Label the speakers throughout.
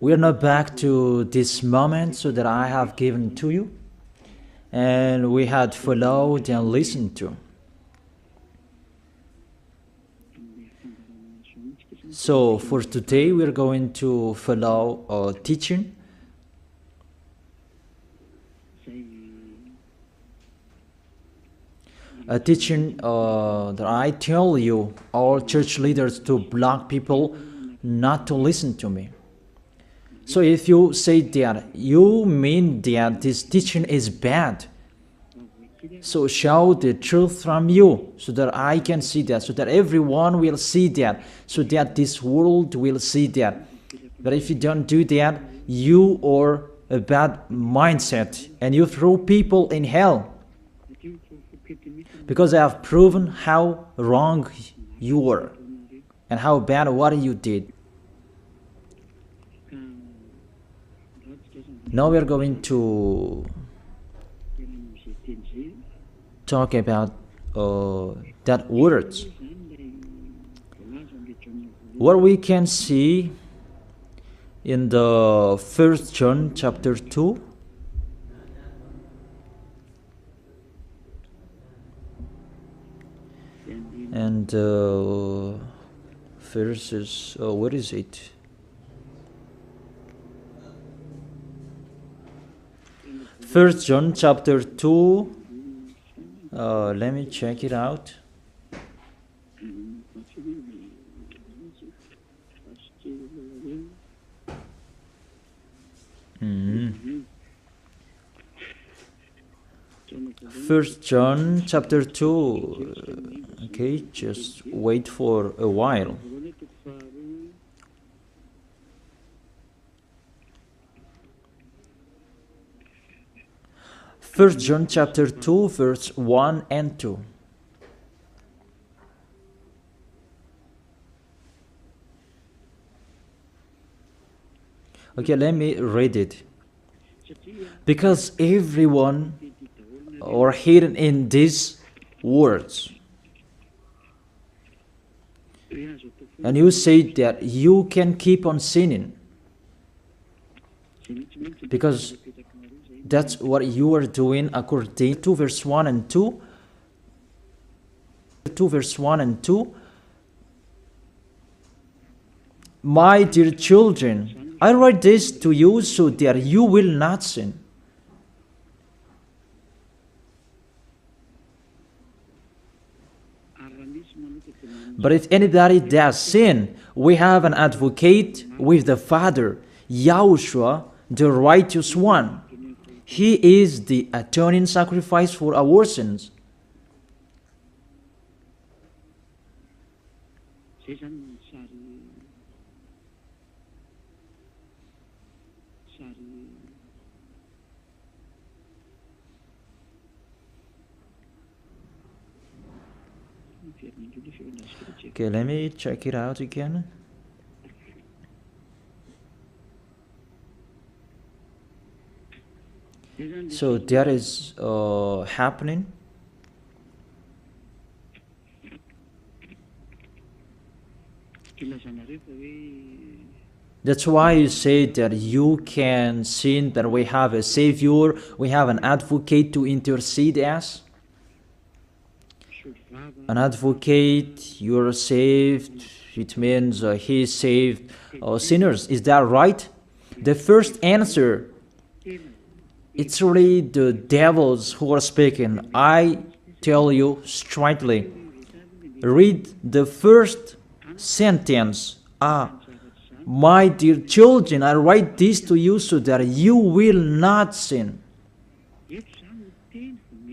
Speaker 1: We are now back to this moment so that I have given to you, and we had followed and listened to. So for today, we are going to follow a teaching. A teaching that I tell you, all church leaders, to block people not to listen to me. So if you say that, you mean that this teaching is bad. So show the truth from you, so that I can see that, so that everyone will see that, so that this world will see that. But if you don't do that, you are a bad mindset, and you throw people in hell. Because I have proven how wrong you were, and how bad what you did. Now we are going to talk about that words. What we can see in the 1 John chapter 2. And verses, what is it? First John chapter 2. Let me check it out. First John chapter 2. Okay, just wait for a while. First John chapter 2, verse 1 and 2. Okay, let me read it. Because everyone are hidden in these words. And you say that you can keep on sinning, because that's what you are doing according to verse 1 and 2. Verse 1 and 2. My dear children, I write this to you so that you will not sin. But if anybody does sin, we have an advocate with the Father, YAHOSHUAH, the righteous one. He is the atoning sacrifice for our sins. Okay, let me check it out again. So that is happening. That's why you say that you can sin, that we have a Savior, we have an advocate to intercede us. An advocate, you're saved, it means he saved sinners. Is that right? The first answer, it's really the devils who are speaking. I tell you straightly, read the first sentence. My dear children, I write this to you so that you will not sin.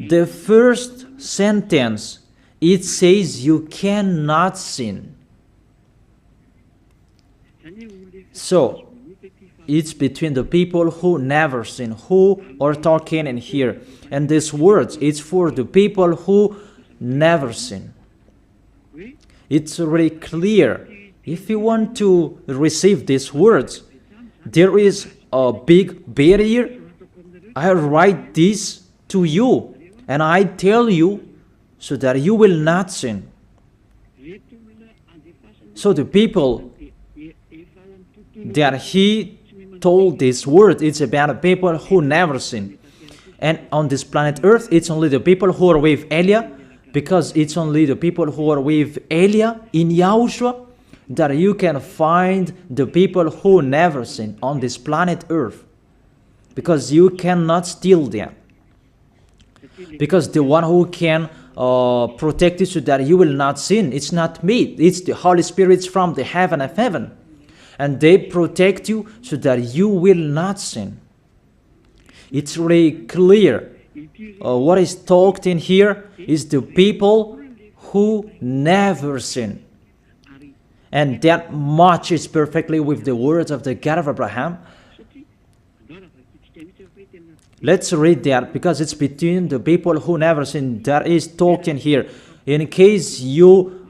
Speaker 1: The first sentence, it says you cannot sin. So, it's between the people who never sin, who are talking in here. And these words, it's for the people who never sin. It's really clear. If you want to receive these words, there is a big barrier. I write this to you, and I tell you so that you will not sin. So the people that he told this word, it's about people who never sin. And on this planet Earth, it's only the people who are with Elia, because it's only the people who are with Elia in Yahushua that you can find the people who never sin on this planet Earth. Because you cannot steal them. Because the one who can protect you so that you will not sin, it's not me, it's the Holy Spirit from the heaven of heaven. And they protect you so that you will not sin. It's really clear. What is talked in here is the people who never sin. And that matches perfectly with the words of the God of Abraham. Let's read that, because it's between the people who never sin that is talked in here. In case you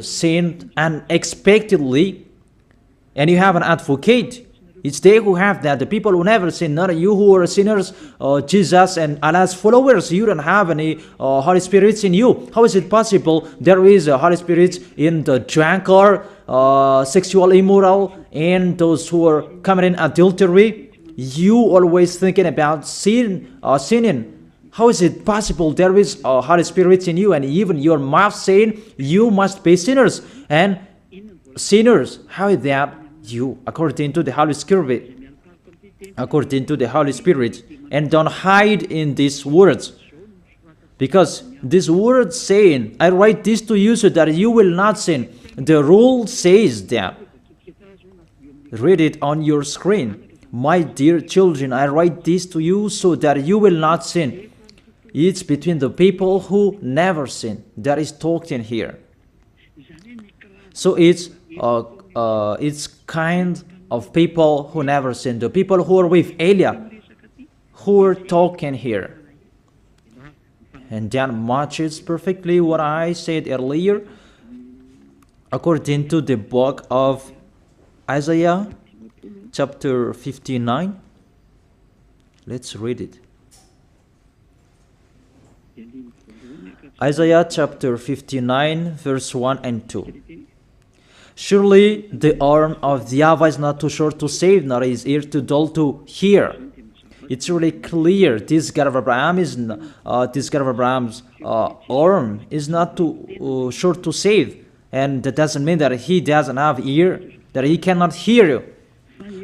Speaker 1: sinned unexpectedly and you have an advocate, it's they who have that, the people who never sin, not you who are sinners, Jesus and Allah's followers. You don't have any Holy Spirits in you. How is it possible there is a Holy Spirit in the drunkard, sexual immoral, and those who are committing adultery? You always thinking about sinning. How is it possible there is a Holy Spirit in you, and even your mouth saying you must be sinners? And sinners, how is that you, according to the Holy Spirit? According to the Holy Spirit. And don't hide in these words. Because this word saying, I write this to you so that you will not sin. The rule says that. Read it on your screen. My dear children, I write this to you so that you will not sin. It's between the people who never sin that is talked in here. So it's kind of people who never sin. The people who are with Elia, who are talking here. And that matches perfectly what I said earlier. According to the book of Isaiah, chapter 59. Let's read it. Isaiah chapter 59, verse 1 and 2. Surely the arm of the YAHVAH is not too short to save, nor his ear too dull to hear. It's really clear. This God of Abraham is Abraham's arm is not too short to save, and that doesn't mean that he doesn't have ear, that he cannot hear you.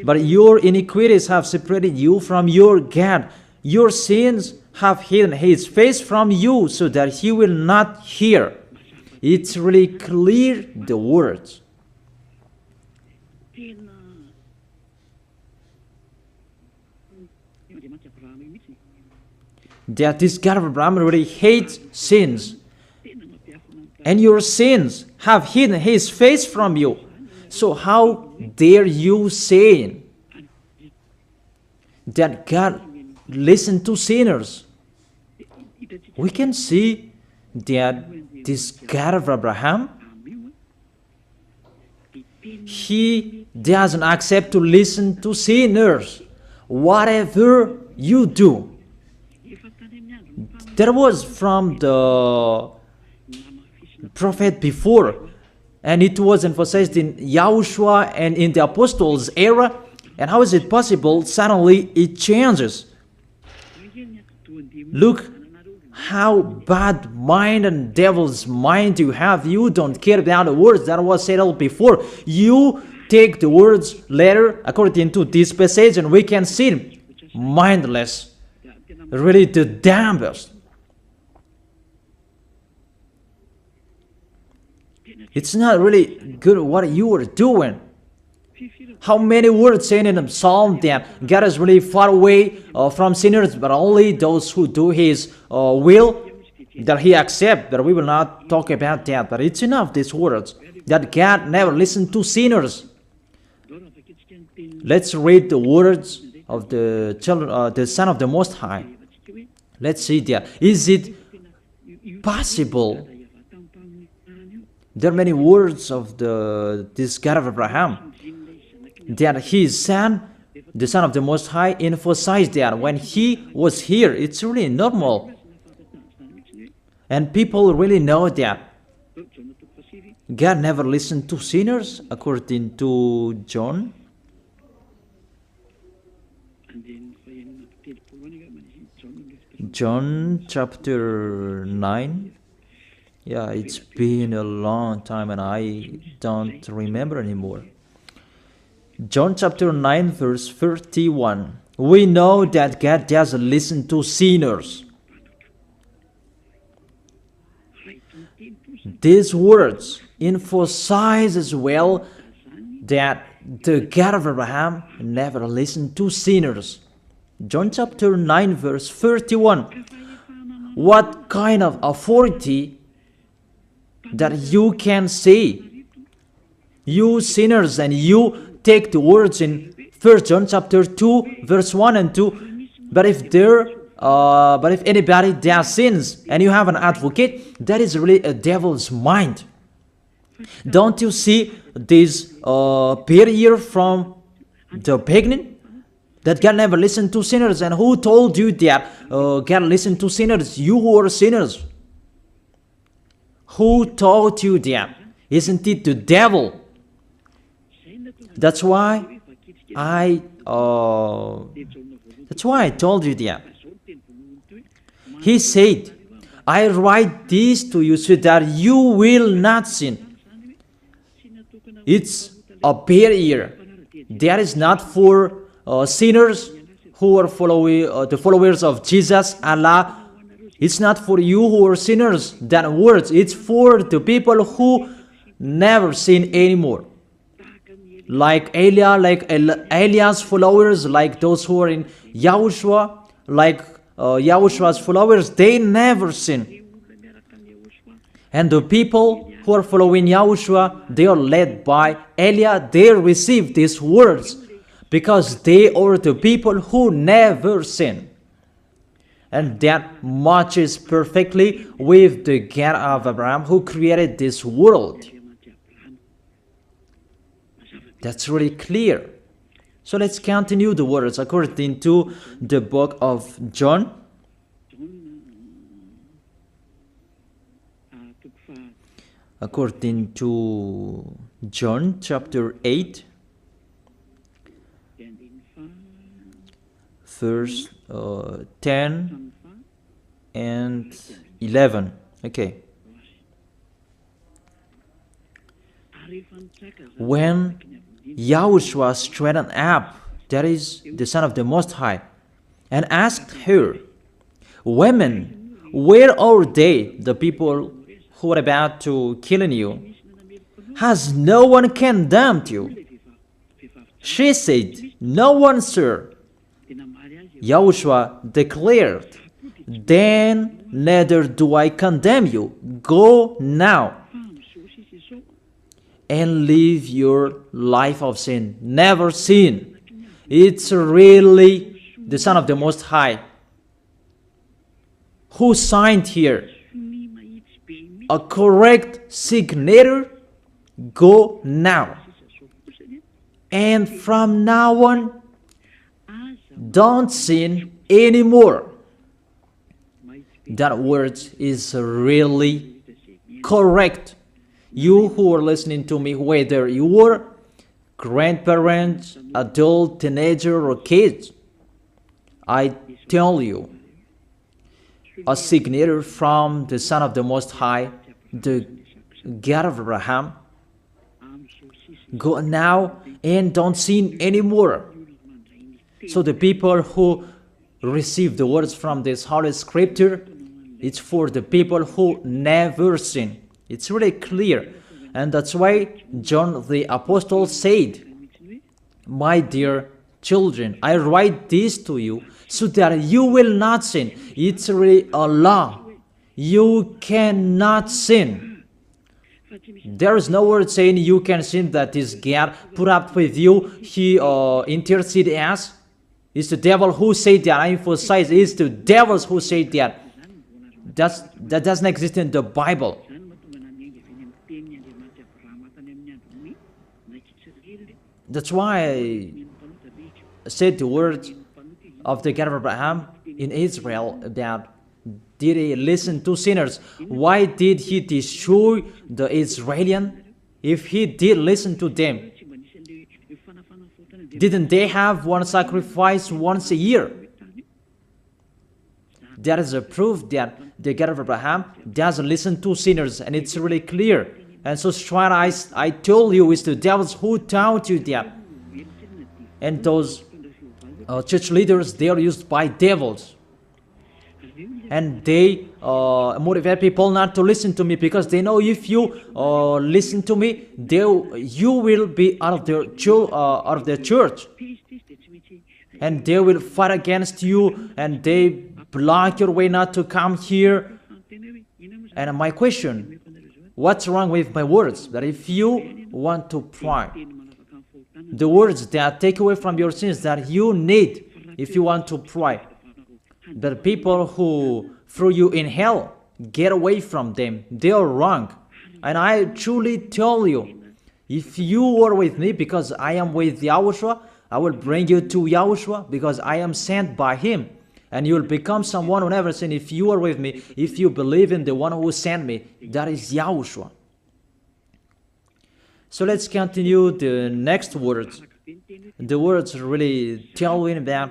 Speaker 1: But your iniquities have separated you from your God. Your sins have hidden his face from you so that he will not hear. It's really clear, the words. That this God of Abraham really hates sins. And your sins have hidden his face from you. So how dare you say that God listens to sinners? We can see that this God of Abraham, he doesn't accept to listen to sinners. Whatever you do. There was from the prophet before, and it was emphasized in YAHOSHUAH and in the apostles' era. And how is it possible suddenly it changes? Look how bad mind and devil's mind you have. You don't care about the words that was said before. You take the words later according to this passage, and we can see mindless, really the dumbest. It's not really good what you are doing. How many words saying in the psalm that God is really far away from sinners, but only those who do his will, that he accepts. But we will not talk about that. But it's enough, these words, that God never listened to sinners. Let's read the words of the children, the Son of the Most High. Let's see that. Is it possible? There are many words of this God of Abraham that his son, the Son of the Most High, emphasized that when he was here. It's really normal. And people really know that God never listened to sinners, according to John. John chapter 9. Yeah, it's been a long time and I don't remember anymore. John chapter 9 verse 31. We know that God doesn't listen to sinners. These words emphasize as well that the God of Abraham never listened to sinners. John chapter 9 verse 31. What kind of authority that you can say, you sinners, and you take the words in 1 John chapter 2 verse 1 and 2. But if anybody does sins and you have an advocate, that is really a devil's mind. Don't you see this barrier from the beginning? That God never listened to sinners. And who told you that God listened to sinners? You who are sinners. Who taught you that? Isn't it the devil? That's why I told you that. He said, I write this to you so that you will not sin. It's a barrier. That is not for sinners who are the followers of Jesus, Allah. It's not for you who are sinners, that words. It's for the people who never sin anymore. Like Elias followers, like those who are in YAHOSHUAH, like YAHOSHUAH's followers, they never sin. And the people who are following YAHOSHUAH, they are led by Elias. They receive these words because they are the people who never sin. And that matches perfectly with the God of Abraham who created this world. That's really clear. So let's continue the words according to the book of John. According to John chapter 8, verse 10 and 11. Okay. When YAHOSHUAH straightened up, that is the Son of the Most High, and asked her, Women, where are they, the people who are about to kill you? Has no one condemned you? She said, No one, sir. YAHOSHUAH declared, Then neither do I condemn you. Go now and live your life of sin. Never sin. It's really the Son of the Most High who signed here. A correct signature. Go now. And from now on, don't sin anymore. That word is really correct. You who are listening to me, whether you are grandparents, adult, teenager, or kids, I tell you, a signature from the Son of the Most High, the God of Abraham. Go now and don't sin anymore. So the people who receive the words from this Holy Scripture, it's for the people who never sin. It's really clear. And that's why John the Apostle said, My dear children, I write this to you so that you will not sin. It's really a law. You cannot sin. There is no word saying you can sin that is God put up with you. He intercede as. It's the devil who said that. I emphasize, it's the devils who say that. That doesn't exist in the Bible. That's why I said the words of the God of Abraham in Israel about, did he listen to sinners? Why did he destroy the Israelites if he did listen to them? Didn't they have one sacrifice once a year? That is a proof that the God of Abraham doesn't listen to sinners, and it's really clear. And so what I told you is the devils who taught you that. And those church leaders, they are used by devils. And they motivate people not to listen to me, because they know if you listen to me, you will be out of their church. And they will fight against you, and they block your way not to come here. And my question, what's wrong with my words? That if you want to pray, the words that take away from your sins that you need if you want to pray, the people who threw you in hell, get away from them. They are wrong. And I truly tell you, if you are with me, because I am with YAHOSHUAH, I will bring you to YAHOSHUAH, because I am sent by Him. And you will become someone who never sin if you are with me, if you believe in the one who sent me. That is YAHOSHUAH. So let's continue the next words. The words really tell him that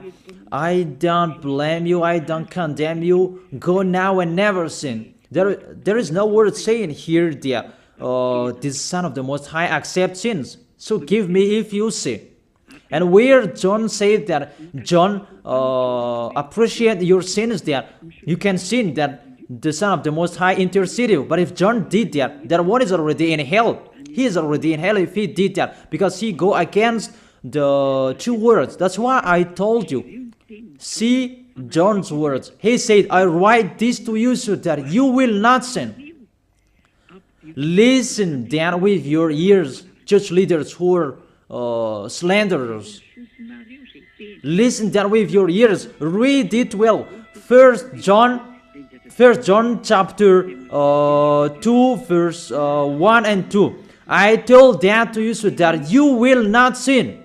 Speaker 1: I don't blame you, I don't condemn you, go now and never sin. There is no word saying here that this Son of the Most High accepts sins. So give me if you sin. And where John said that John appreciate your sins, that you can sin, that the Son of the Most High interceded. But if John did that, that one is already in hell. He is already in hell if he did that, because he go against the two words. That's why I told you. See John's words. He said, I write this to you so that you will not sin. Listen then with your ears, church leaders who are slanderers. Listen then with your ears. Read it well. First John chapter 2 verse 1 and 2. I told that to you so that you will not sin.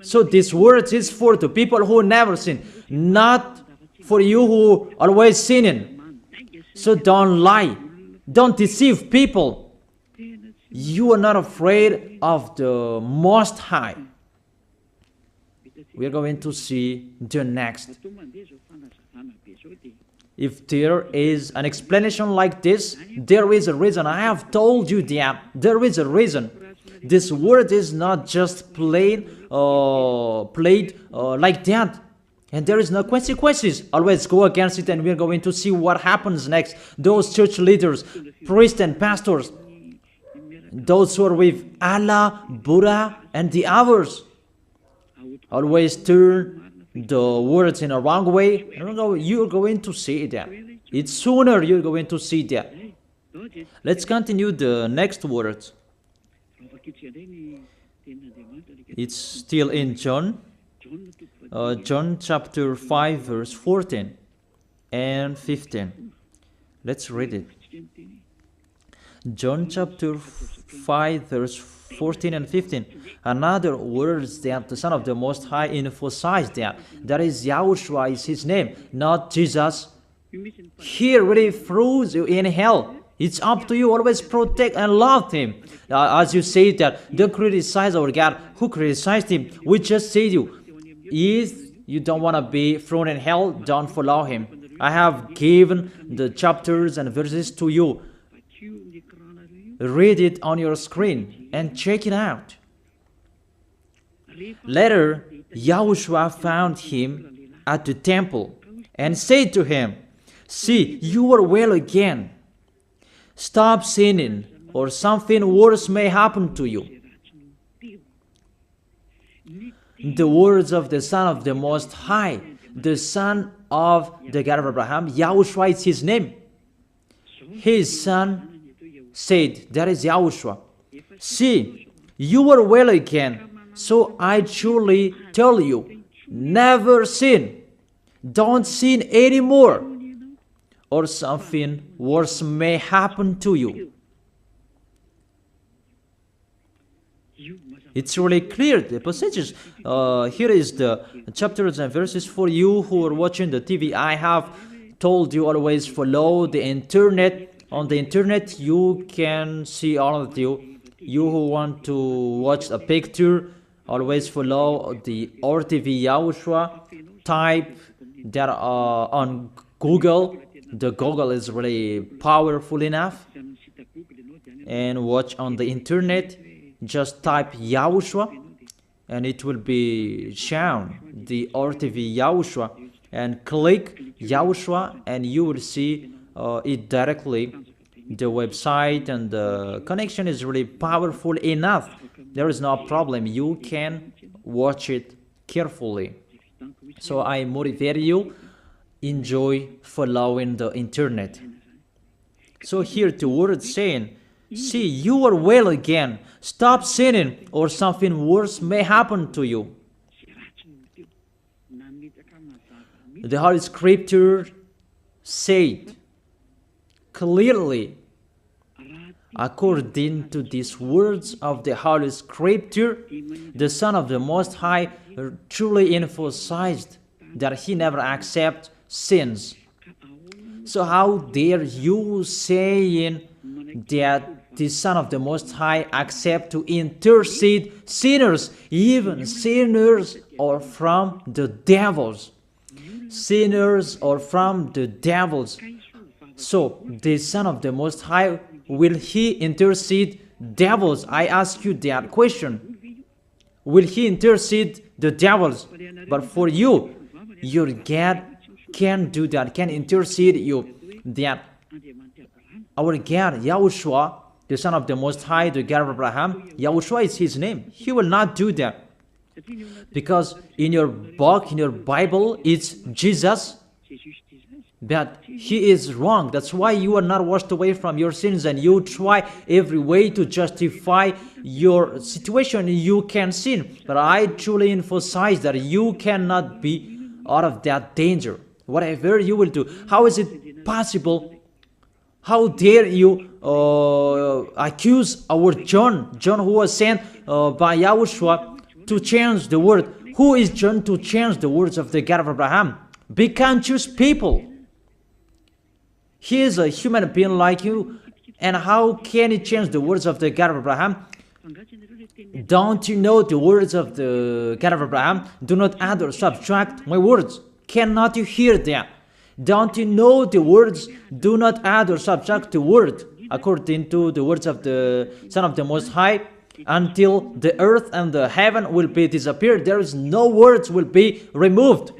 Speaker 1: So this word is for the people who never sin, not for you who always sinning. So don't lie. Don't deceive people. You are not afraid of the Most High. We are going to see the next. If there is an explanation like this, there is a reason. I have told you that there is a reason. This word is not just played like that. And there is no consequences. Always go against it, and we are going to see what happens next. Those church leaders, priests and pastors, those who are with Allah, Buddha, and the others, always turn the words in a wrong way. You're going to see that. It's sooner you're going to see that. Let's continue the next words. It's still in John. John chapter 5 verse 14 and 15. Let's read it. John chapter 5 verse 14 and 15. Another words that the Son of the Most High emphasized that is YAHOSHUAH is his name, not Jesus. He really throws you in hell. It's up to you. Always protect and love him. As you say that, don't criticize our God. Who criticized him? We just say to you, if you don't want to be thrown in hell, don't follow him. I have given the chapters and verses to you. Read it on your screen and check it out. Later, YAHOSHUAH found him at the temple and said to him, see, you are well again. Stop sinning, or something worse may happen to you. The words of the Son of the Most High, the Son of the God of Abraham, YAHOSHUAH is his name. His son said, that is YAHOSHUAH. See, you are well again. So I truly tell you, never sin. Don't sin anymore, or something worse may happen to you. It's really clear, the passages. Here is the chapters and verses for you who are watching the TV. I have told you always follow the internet. On the internet, you can see all of you. You who want to watch a picture, always follow the RTV YAHOSHUAH. type that on Google. The Google is really powerful enough. And watch on the internet, just type YAHOSHUAH and it will be shown the RTV YAHOSHUAH, and click YAHOSHUAH and you will see it directly, the website, and the connection is really powerful enough. There is no problem, you can watch it carefully. So I motivate you, enjoy following the internet. So here the word saying, see, you are well again, stop sinning or something worse may happen to you. The Holy Scripture said clearly, according to these words of the Holy Scripture, the Son of the Most High truly emphasized that he never accepts sins. So how dare you saying that the Son of the Most High accept to intercede sinners, even sinners or from the devils. Sinners or from the devils. So the Son of the Most High, will he intercede devils? I ask you that question. Will he intercede the devils? But for you, your God can do that, can intercede you. That our God, YAHOSHUAH, the Son of the Most High, the God of Abraham, YAHOSHUAH is his name. He will not do that. Because in your book, in your Bible, it's Jesus, but he is wrong. That's why you are not washed away from your sins and you try every way to justify your situation. You can sin. But I truly emphasize that you cannot be out of that danger. Whatever you will do. How is it possible? How dare you accuse our John who was sent by YAHOSHUAH to change the word? Who is John to change the words of the God of Abraham? Be conscious people. He is a human being like you, and how can he change the words of the God of Abraham? Don't you know the words of the God of Abraham? Do not add or subtract my words. Cannot you hear that? Don't you know the words? Do not add or subtract the word, according to the words of the Son of the Most High, until the earth and the heaven will be disappeared. There is no words will be removed.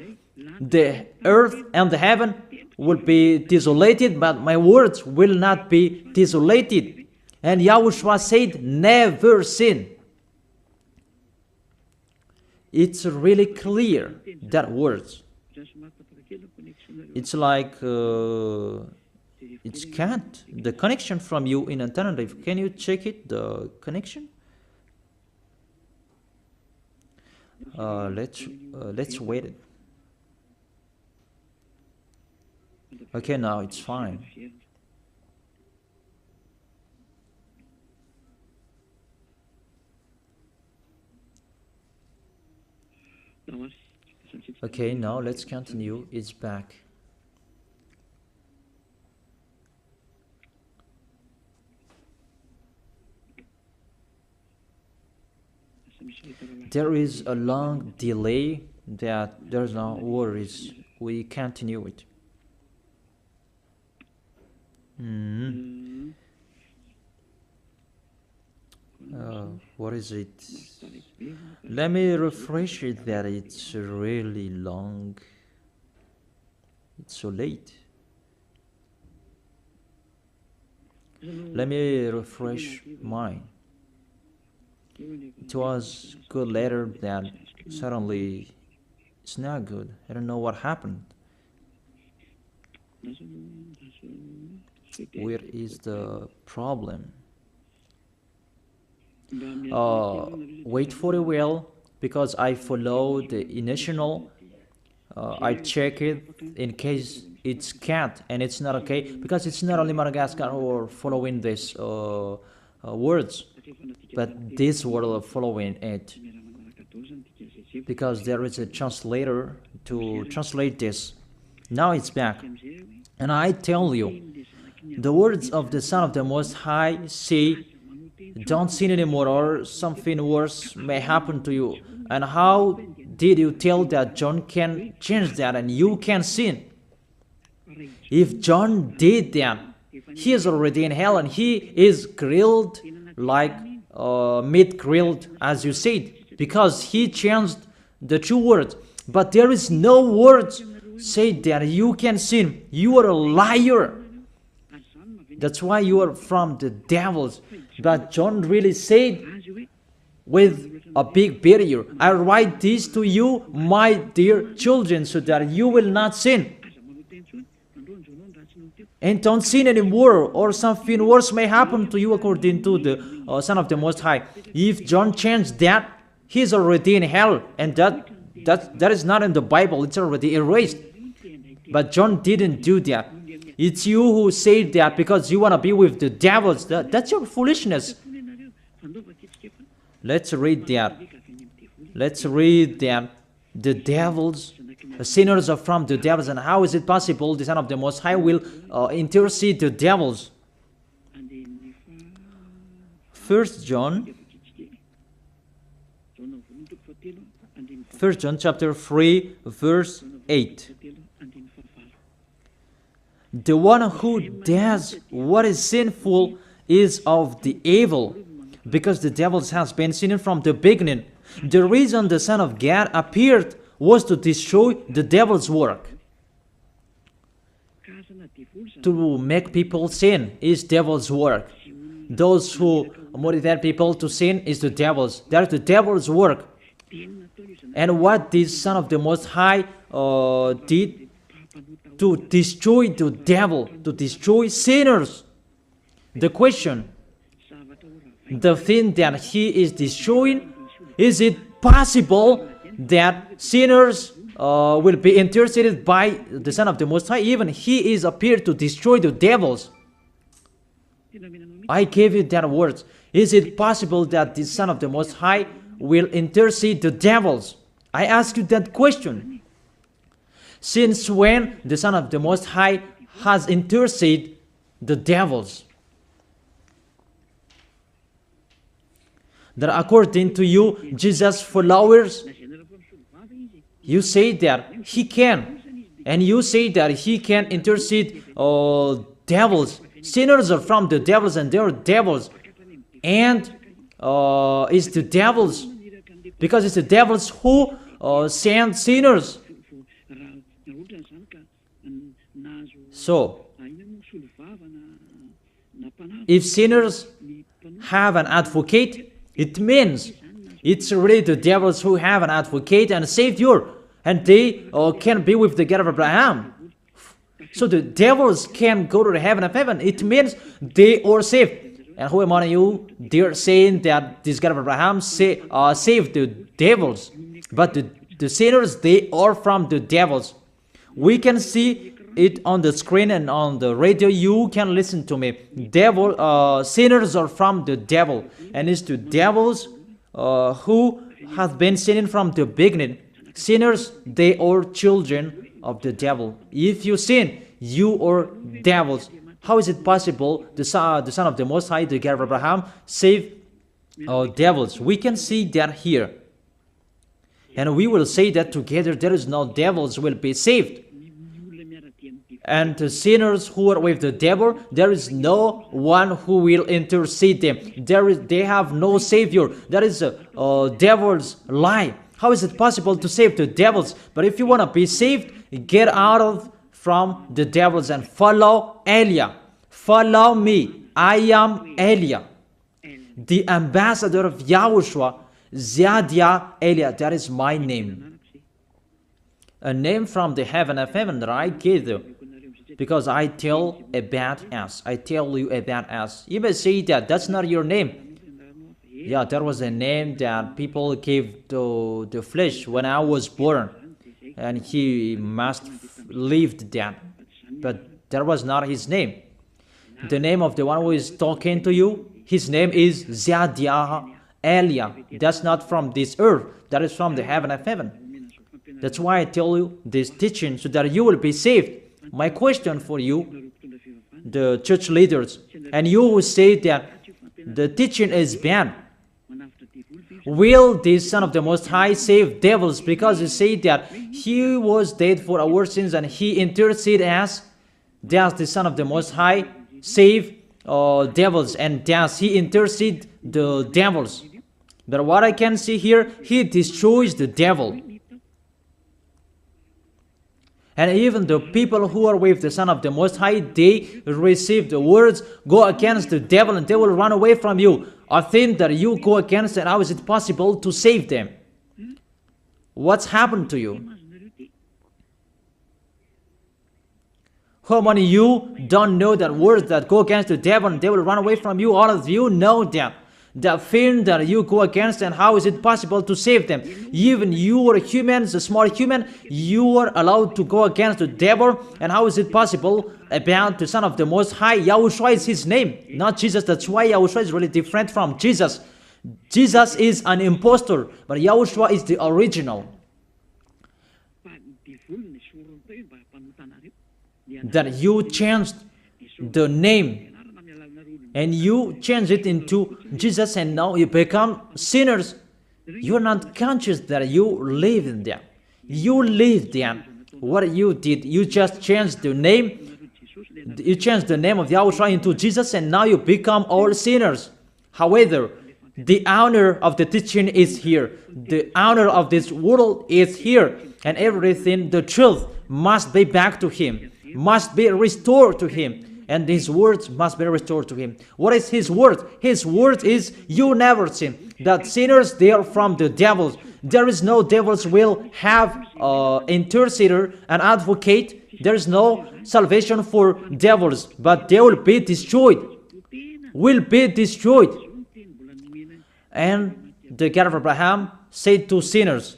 Speaker 1: The earth and the heaven will be desolated, but my words will not be desolated. And YAHOSHUAH said, never sin. It's really clear, that words. It's like, it's can't. The connection from you in alternative, can you check it, the connection? Let's wait it. Okay, now it's fine. Okay, now let's continue. It's back. There is a long delay, that there's no worries. We continue it. What is it? Let me refresh it, that it's really long. It's so late. Let me refresh mine. It was good later, that suddenly it's not good. I don't know what happened. Where is the problem? Wait for a while, because I follow the initial. I check it in case it's cat and it's not okay, because it's not only Madagascar who are following this words, but this word are following it, because there is a translator to translate this. Now it's back, and I tell you, the words of the Son of the Most High say, don't sin anymore or something worse may happen to you. And how did you tell that John can change that and you can sin? If John did that, he is already in hell and he is grilled like meat grilled, as you said, because he changed the two words. But there is no words say that you can sin. You are a liar. That's why you are from the devils. But John really said with a big barrier, I write this to you, my dear children, so that you will not sin. And don't sin anymore, or something worse may happen to you, according to the Son of the Most High. If John changed that, he's already in hell, and that is not in the Bible. It's already erased. But John didn't do that. It's you who say that because you want to be with the devils. That's your foolishness. Let's read that. Let's read that. The devils, the sinners are from the devils. And how is it possible the Son of the Most High will intercede the devils? 1 John chapter 3, verse 8. The one who does what is sinful is of the evil, because the devils has been sinning from the beginning. The reason the Son of God appeared was to destroy the devil's work. To make people sin is devil's work. Those who motivate people to sin is the devil's. That's the devil's work. And what this Son of the Most High did to destroy the devil, to destroy sinners. The question, the thing that he is destroying, is it possible that sinners will be interceded by the Son of the Most High? Even he is appeared to destroy the devils. I gave you that words. Is it possible that the Son of the Most High will intercede the devils? I ask you that question. Since when the Son of the Most High has interceded the devils? That according to you, Jesus' followers, you say that he can. And you say that he can intercede devils. Sinners are from the devils and they are devils. And it's the devils. Because it's the devils who send sinners. So, if sinners have an advocate, it means it's really the devils who have an advocate and a savior, and they can be with the God of Abraham. So the devils can go to the heaven of heaven. It means they are saved. And who among you, they're saying that this God of Abraham saved the devils. But the sinners, they are from the devils. We can see it on the screen and on the radio. You can listen to me. Sinners are from the devil. And it's the devils who have been sinning from the beginning. Sinners, they are children of the devil. If you sin, you are devils. How is it possible the Son of the Most High, the God of Abraham, save devils? We can see that here. And we will say that together there is no devils will be saved. And the sinners who are with the devil, there is no one who will intercede them. They have no savior. That is a devil's lie. How is it possible to save the devils? But if you want to be saved, get out from the devils and follow Elia. Follow me. I am Elia, the ambassador of Yahushua, Ziadia Elia. That is my name. A name from the heaven of heaven that I gave you. Because I tell about us. I tell you about us. You may say that that's not your name. Yeah, that was a name that people gave to the flesh when I was born. And he must lived that. But that was not his name. The name of the one who is talking to you, his name is Ziadia Elia. That's not from this earth. That is from the heaven of heaven. That's why I tell you this teaching so that you will be saved. My question for you, the church leaders, and you who say that the teaching is bad, Will the Son of the Most High save devils? Because you say that He was dead for our sins and He intercede as, does the Son of the Most High save devils, and does He intercede the devils? But what I can see here, He destroys the devil. And even the people who are with the Son of the Most High, they receive the words, go against the devil and they will run away from you. A thing that you go against, and how is it possible to save them? What's happened to you? How many of you don't know that words that go against the devil and they will run away from you? All of you know that. The thing that you go against, and how is it possible to save them? Even you are humans, a small human, you are allowed to go against the devil, and how is it possible about the Son of the Most High? YAHOSHUAH is His name, not Jesus. That's why YAHOSHUAH is really different from Jesus. Jesus is an impostor, but YAHOSHUAH is the original. That you changed the name and you change it into Jesus, and now you become sinners. You're not conscious that you live in them. You live there. What you did, you just changed the name. You changed the name of YAHOSHUAH into Jesus, and now you become all sinners. However, the honor of the teaching is here. The honor of this world is here. And everything, the truth, must be back to Him, must be restored to Him. And His words must be restored to Him. What is His word? His word is, you never sin. That sinners, they are from the devils. There is no devils will have intercessor, an advocate. There is no salvation for devils, but they will be destroyed. Will be destroyed. And the God of Abraham said to sinners.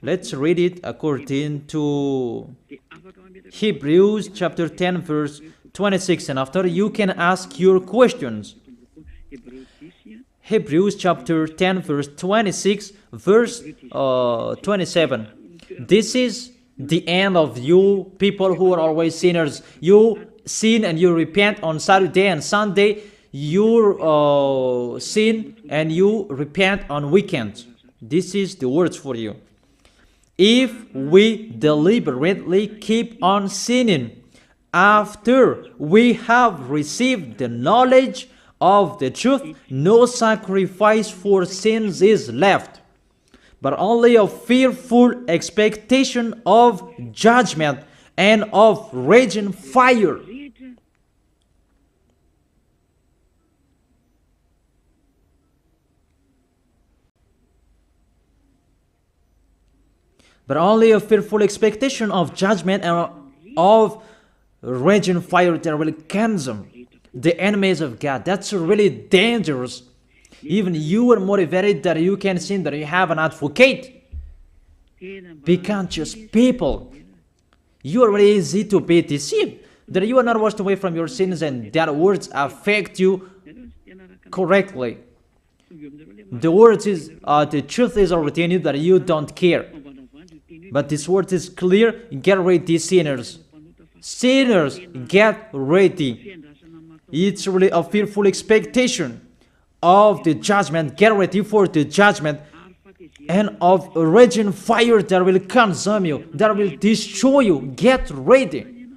Speaker 1: Let's read it according to Hebrews chapter 10 verse 26, and after you can ask your questions. Hebrews chapter 10 verse 26, verse 27. This is the end of you people who are always sinners. You sin and you repent on Saturday and Sunday. You sin and you repent on weekends. This is the words for you. If we deliberately keep on sinning after we have received the knowledge of the truth, no sacrifice for sins is left, but only a fearful expectation of judgment and of raging fire. But only a fearful expectation of judgment and of raging fire that will consume the enemies of God. That's really dangerous. Even you are motivated that you can sin, that you have an advocate. Be conscious, people. You are really easy to be deceived. That you are not washed away from your sins and that words affect you correctly. The words is, the truth is already in you that you don't care. But this word is clear. Get ready, sinners. Sinners, get ready. It's really a fearful expectation of the judgment. Get ready for the judgment and of a raging fire that will consume you, that will destroy you. Get ready.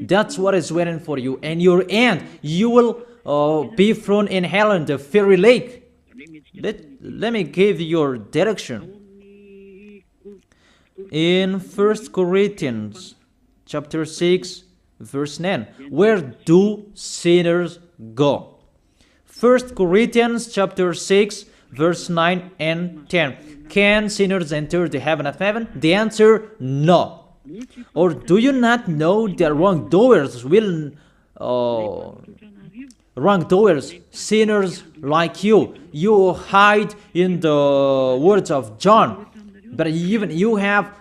Speaker 1: That's what is waiting for you. And your end, you will be thrown in hell in the fiery lake. Let me give you your direction. In 1 Corinthians chapter 6 verse 9, where do sinners go? 1 Corinthians chapter 6 verse 9 and 10. Can sinners enter the heaven of heaven? The answer, no. Or do you not know that wrongdoers will wrongdoers, sinners like you hide in the words of John. But even you have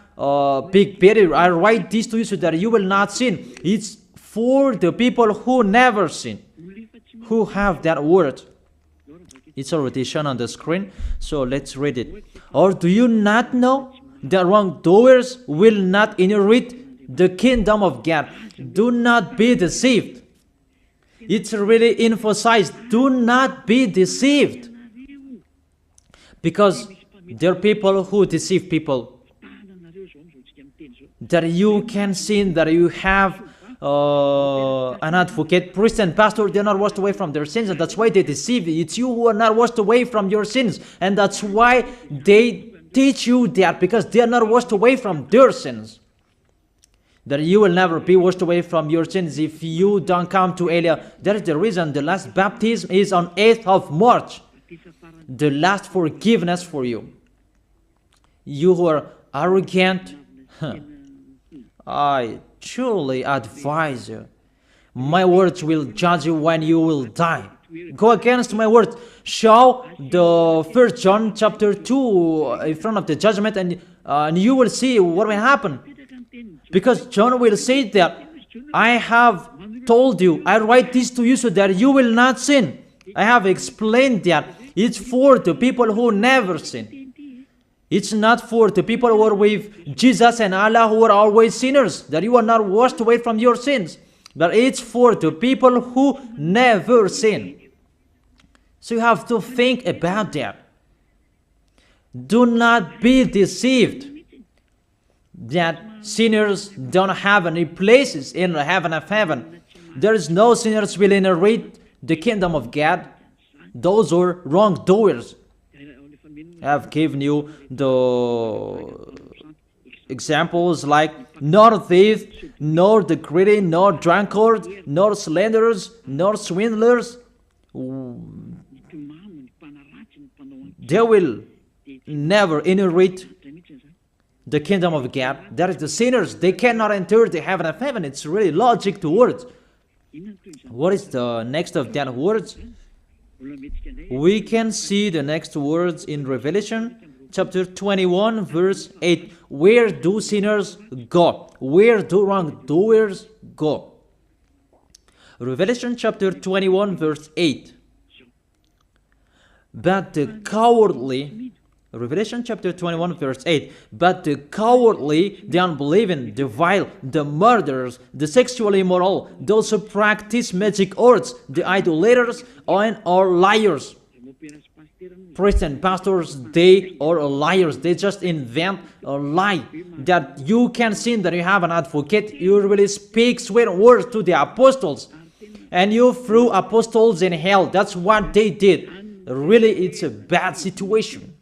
Speaker 1: big barrier. I write this to you so that you will not sin. It's for the people who never sin, who have that word. It's already shown on the screen, so let's read it. Or do you not know that wrongdoers will not inherit the kingdom of God? Do not be deceived. It's really emphasized. Do not be deceived. Because there are people who deceive people. That you can sin, that you have an advocate, priest and pastor, they're not washed away from their sins, and that's why they deceive you. It's you who are not washed away from your sins, and that's why they teach you that, because they are not washed away from their sins. That you will never be washed away from your sins if you don't come to Elia. That is the reason the last baptism is on 8th of March. The last forgiveness for you. You who are arrogant, I truly advise you. My words will judge you when you will die. Go against my words. Show the 1 John chapter 2 in front of the judgment, and you will see what will happen. Because John will say that, I have told you, I write this to you so that you will not sin. I have explained that it's for the people who never sin. It's not for the people who are with Jesus and Allah, who are always sinners, that you are not washed away from your sins. But it's for the people who never sin. So you have to think about that. Do not be deceived that sinners don't have any places in the heaven of heaven. There is no sinners will inherit the kingdom of God. Those are wrongdoers. I have given you the examples like nor thief, nor the greedy, nor drunkard, nor slanderers, nor swindlers. They will never inherit the kingdom of God. That is the sinners. They cannot enter the heaven of heaven. It's really logic to words. What is the next of that words? We can see the next words in Revelation chapter 21 verse 8. Where do sinners go? Where do wrongdoers go? Revelation chapter 21 verse 8. But the cowardly, Revelation chapter 21 verse 8, but the cowardly, the unbelieving, the vile, the murderers, the sexually immoral, those who practice magic arts, the idolaters, and are liars. Priests and pastors, they are liars. They just invent a lie that you can sin, that you have an advocate. You really speak sweet words to the apostles, and you threw apostles in hell. That's what they did. Really, it's a bad situation.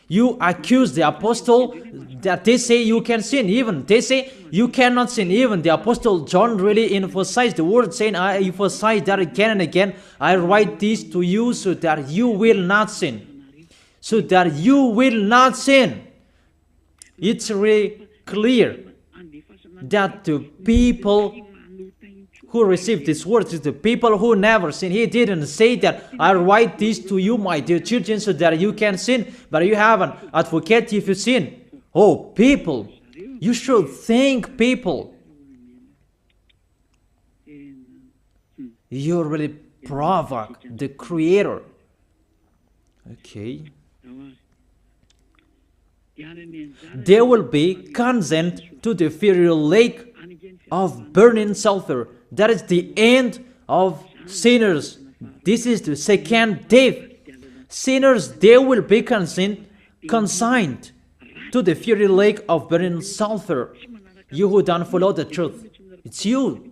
Speaker 1: You accuse the apostle that they say you can sin. Even they say you cannot sin. Even the apostle John really emphasized the word, saying, I emphasize that again and again. I write this to you so that you will not sin. So that you will not sin. It's really clear that the people who received these words is the people who never sin. He didn't say that I write this to you, my dear children, so that you can sin, but you have an advocate if you sin. Oh, people, you should think, people. You really provoke the Creator. Okay. They will be condemned to the fiery lake of burning sulfur. That is the end of sinners. This is the second death. Sinners, they will be consigned to the fiery lake of burning sulfur. You who don't follow the truth, it's you.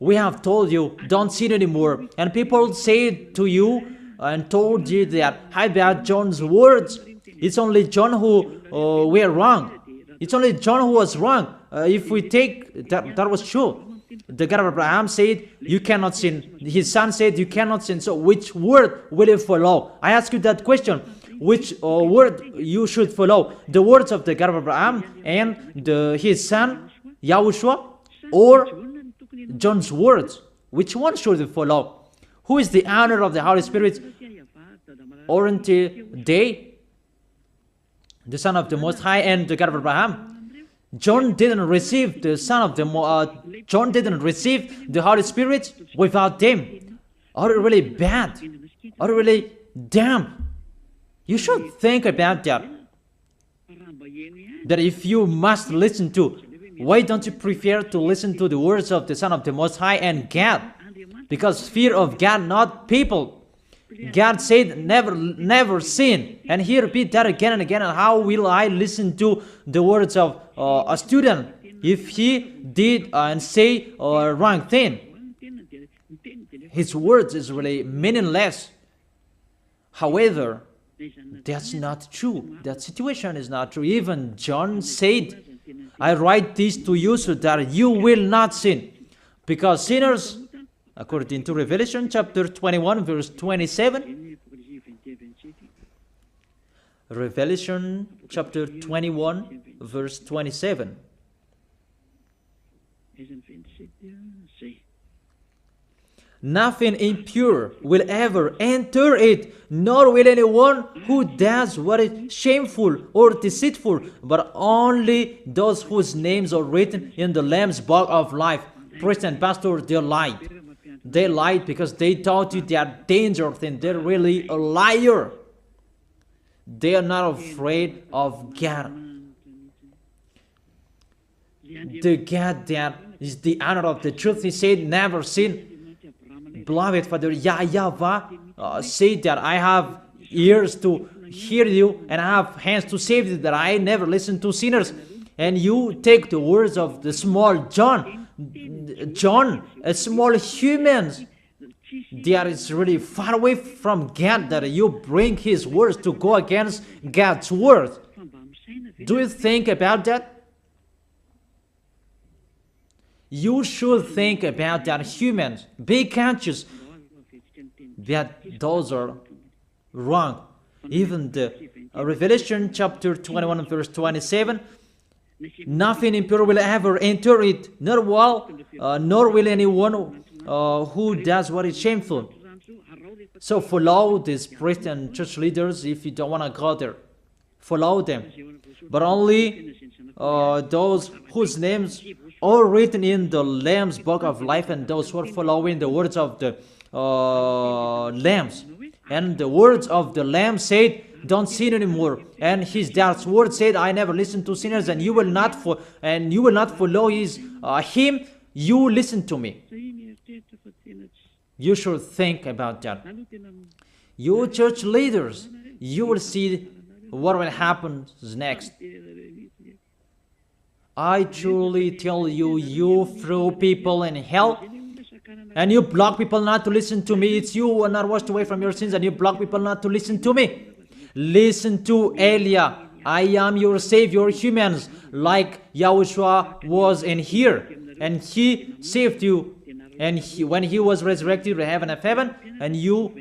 Speaker 1: We have told you, don't sin anymore. And people say to you and told you that, how about John's words? It's only John who were wrong. It's only John who was wrong. If we take that was true. The God of Abraham said, you cannot sin. His son said, you cannot sin. So which word will you follow? I ask you that question. Which word you should follow? The words of the God of Abraham and his son, YAHOSHUAH, or John's words? Which one should you follow? Who is the honor of the Holy Spirit? Aren't they the Son of the Most High and the God of Abraham? John didn't receive the John didn't receive the Holy Spirit without them. Are you really bad? Are you really damn? You should think about that. That if you must listen to, why don't you prefer to listen to the words of the Son of the Most High and God? Because fear of God, not people. God said, never sin. And he repeat that again and again. And how will I listen to the words of a student if he did and say a wrong thing? His words is really meaningless. However, that's not true. That situation is not true. Even John said, I write this to you so that you will not sin. Because sinners, according to Revelation chapter 21, verse 27, Revelation chapter 21, verse 27. Nothing impure will ever enter it, nor will anyone who does what is shameful or deceitful, but only those whose names are written in the Lamb's book of life. Priest and pastor, they lied. They lied because they taught you they are dangerous and they're really a liar. They are not afraid of God. The God that is the honor of the truth, he said, never sin. Beloved Father, YAHVAH said that I have ears to hear you and I have hands to save you, that I never listen to sinners. And you take the words of the small John, a small humans, that is really far away from God, that you bring his words to go against God's word. Do you think about that? You should think about that, humans. Be conscious that those are wrong. Even the Revelation chapter 21 verse 27, nothing impure will ever enter it, nor will anyone who does what is shameful. So follow these priests and church leaders if you don't want to go there. Follow them. But only those whose names are written in the Lamb's book of life, and those who are following the words of the Lambs. And the words of the Lamb said, don't sin anymore. And his dad's word said, I never listen to sinners, and you will not follow his him. You listen to me. You should think about that. You church leaders, you will see what will happen next. I truly tell you, you throw people in hell, and you block people not to listen to me. It's you who are not washed away from your sins, and you block people not to listen to me. Listen to Elia. I am your Savior, humans, like YAHOSHUAH was in here, and he saved you. And when he was resurrected to heaven of heaven, and you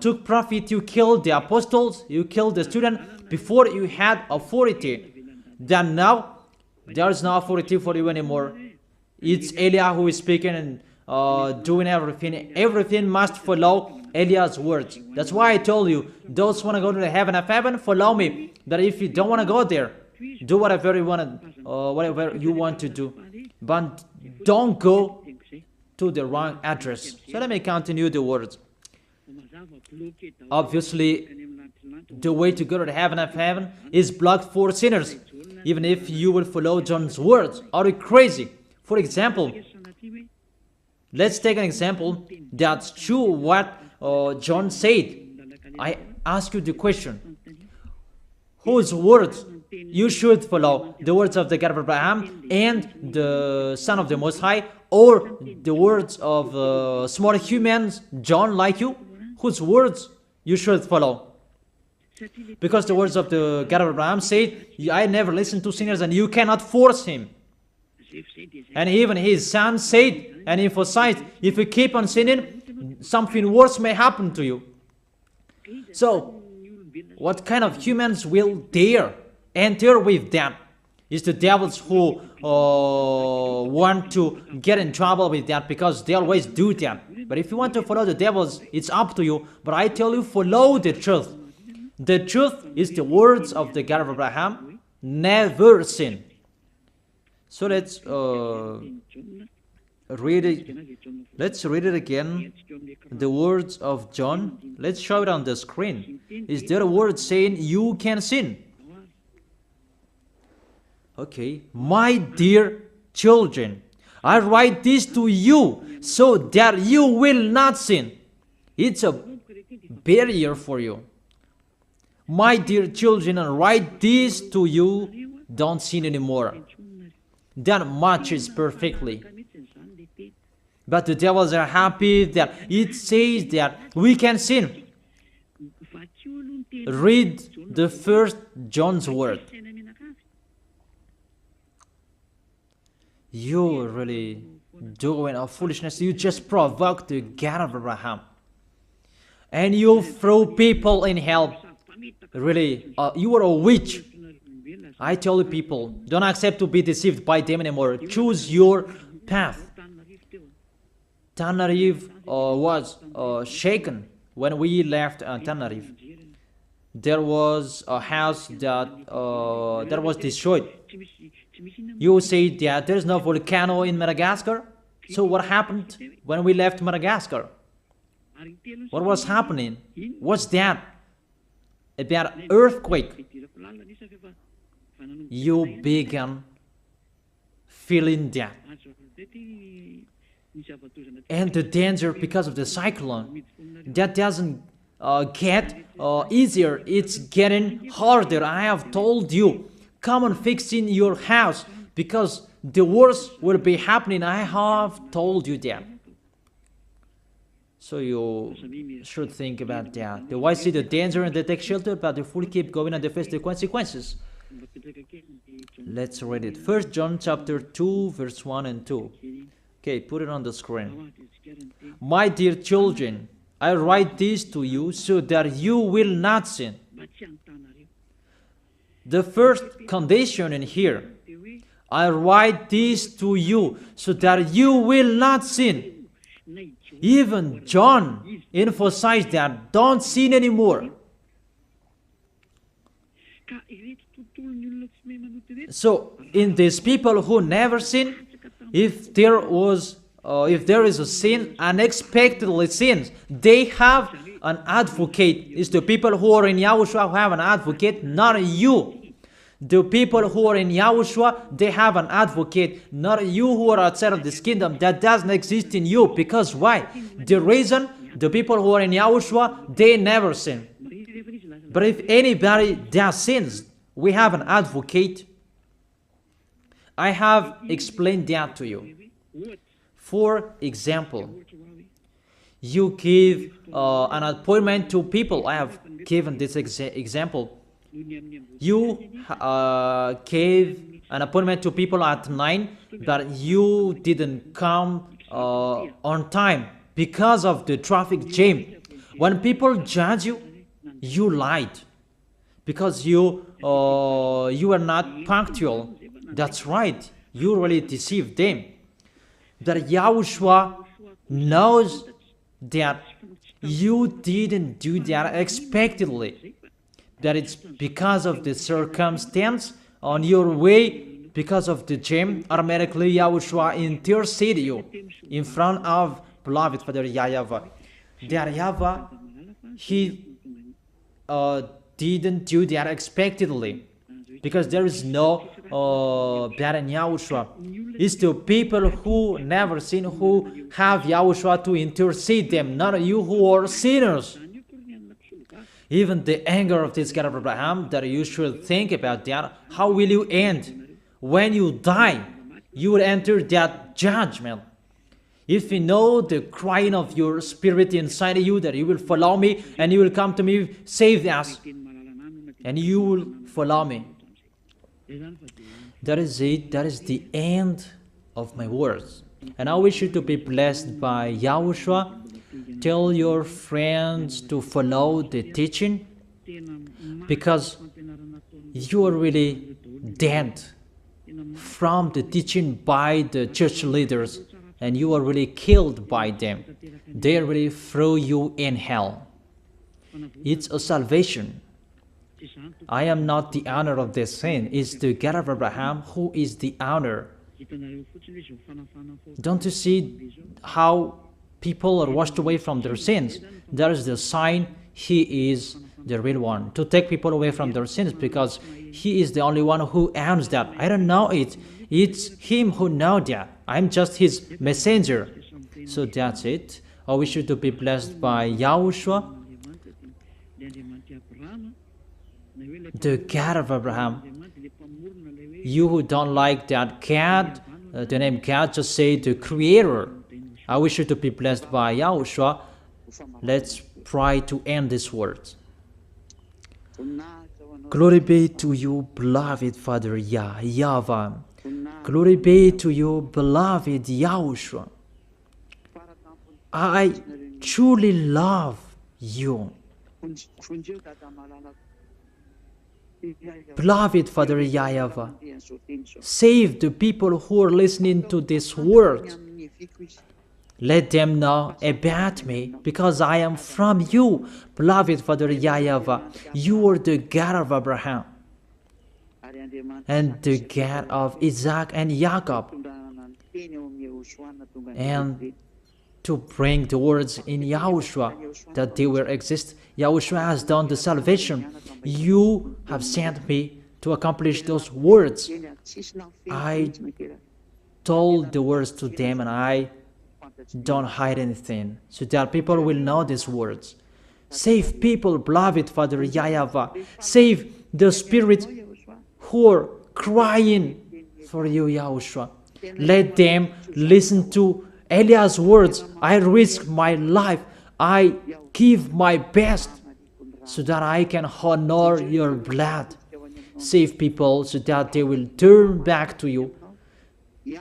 Speaker 1: took profit, you killed the apostles, you killed the student before you had authority. Then now, there is no authority for you anymore. It's Elia who is speaking and doing everything. Everything must follow Eliah's words. That's why I told you, those who want to go to the heaven of heaven, follow me. That if you don't want to go there, do whatever you want to do. But don't go to the wrong address. So let me continue the words. Obviously, the way to go to the heaven of heaven is blocked for sinners. Even if you will follow John's words. Are you crazy? For example, let's take an example that's true what John said. I ask you the question. Whose words you should follow? The words of the God of Abraham and the Son of the Most High, or the words of small humans, John like you? Whose words you should follow? Because the words of the God of Abraham said, I never listen to sinners, and you cannot force him. And even his son said and emphasized, if you keep on sinning, something worse may happen to you. So, what kind of humans will dare enter with them? It's the devils who want to get in trouble with that, because they always do that. But if you want to follow the devils, it's up to you. But I tell you, follow the truth. The truth is the words of the God of Abraham, never sin. So let's read it. Let's read it again. The words of John. Let's show it on the screen. Is there a word saying you can sin? Okay. My dear children, I write this to you so that you will not sin. It's a barrier for you. My dear children, I write this to you, don't sin anymore. That matches perfectly. But the devils are happy that it says that we can sin. Read the first John's word. You really doing a foolishness. You just provoke the God of Abraham. And you throw people in hell. Really, you are a witch. I tell you people, don't accept to be deceived by them anymore. Choose your path. Tenerife was shaken when we left Tenerife. There was a house that was destroyed. You say that there is no volcano in Madagascar. So what happened when we left Madagascar? What was happening? What's that? About earthquake. You began feeling that. And the danger because of the cyclone, that doesn't get easier. It's getting harder. I have told you, come on fixing your house because the worst will be happening. I have told you that. So you should think about that. The wise see the danger and they take shelter, but the fool keep going and they face the consequences. Let's read it. 1 John chapter 2, verse 1 and 2. Okay, put it on the screen. My dear children, I write this to you so that you will not sin. The first condition in here, I write this to you so that you will not sin. Even John emphasized that, don't sin anymore. So, in these people who never sin, if there is a sin, unexpectedly sins, they have an advocate. It's the people who are in Yahushua who have an advocate, not you. The people who are in Yahushua, they have an advocate, not you who are outside of this kingdom. That doesn't exist in you. Because why? The reason, the people who are in Yahushua, they never sin. But if anybody does sins, we have an advocate. I have explained that to you. For example, you give an appointment to people. I have given this example. You gave an appointment to people at 9, but you didn't come on time because of the traffic jam. When people judge you, you lied because you are not punctual. That's right. You really deceived them. That Yahushua knows that you didn't do that unexpectedly. That it's because of the circumstance on your way, because of the jam, automatically Yahushua intercede you in front of beloved Father YAHVAH. That YAHVAH, he didn't do that unexpectedly, because there is no that in Yahushua. It's the people who never sin who have Yahushua to intercede them, not you who are sinners. Even the anger of this God of Abraham, that you should think about that. How will you end? When you die, you will enter that judgment. If you know the crying of your spirit inside you, that you will follow me and you will come to me, save us, and you will follow me. That is it. That is the end of my words. And I wish you to be blessed by Yahushua. Tell your friends to follow the teaching, because you are really dead from the teaching by the church leaders, and you are really killed by them. They really throw you in hell. It's a salvation. I am not the owner of this sin. It's the God of Abraham who is the owner. Don't you see how people are washed away from their sins? That is the sign he is the real one, to take people away from their sins, because he is the only one who owns that. I don't know it. It's him who knows that. I'm just his messenger. So that's it. I wish you to be blessed by Yahushua. The God of Abraham. You who don't like that God, the name God, just say the Creator. I wish you to be blessed by Yahushua. Let's try to end this word. Glory be to you, beloved Father YAHVAH. Glory be to you, beloved Yahushua. I truly love you. Beloved Father YAHVAH, save the people who are listening to this word. Let them know about me, because I am from you. Beloved Father YAHVAH, you are the God of Abraham and the God of Isaac and Jacob. And to bring the words in Yahushua that they will exist. Yahushua has done the salvation. You have sent me to accomplish those words. I told the words to them, and I don't hide anything, so that people will know these words. Save people, beloved Father YAHVAH. Save the spirits who are crying for you, Yahushua. Let them listen to Eliah's words. I risk my life. I give my best so that I can honor your blood. Save people so that they will turn back to you.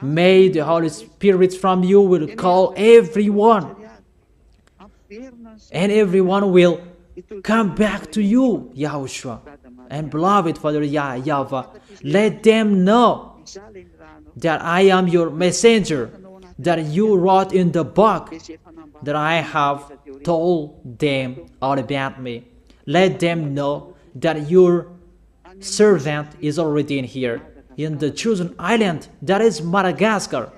Speaker 1: May the Holy Spirit from you will call everyone, and everyone will come back to you, Yahushua. And beloved Father YAHVAH, let them know that I am your messenger, that you wrote in the book, that I have told them all about me. Let them know that your servant is already in here, in the chosen island, that is Madagascar.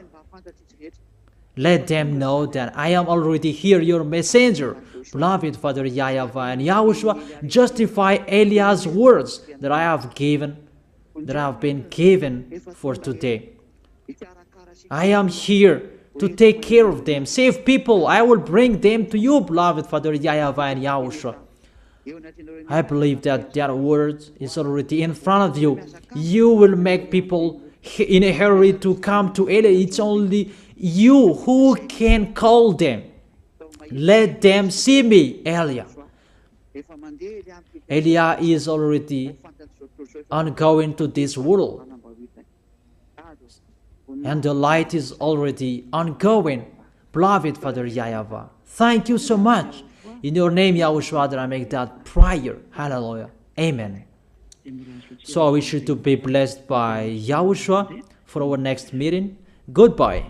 Speaker 1: Let them know that I am already here, your messenger. Beloved Father YAHVAH and Yahushua, justify Eliah's words that I have been given for today. I am here to take care of them. Save people. I will bring them to you, beloved Father YAHVAH and Yahushua. I believe that that word is already in front of you. You will make people in a hurry to come to Eliah. It's only you who can call them. Let them see me, Eliah. Eliah is already ongoing to this world, and the light is already ongoing. Beloved Father YAHVAH, thank you so much. In your name, Yahushua, that I make that prayer. Hallelujah. Amen. So I wish you to be blessed by Yahushua for our next meeting. Goodbye.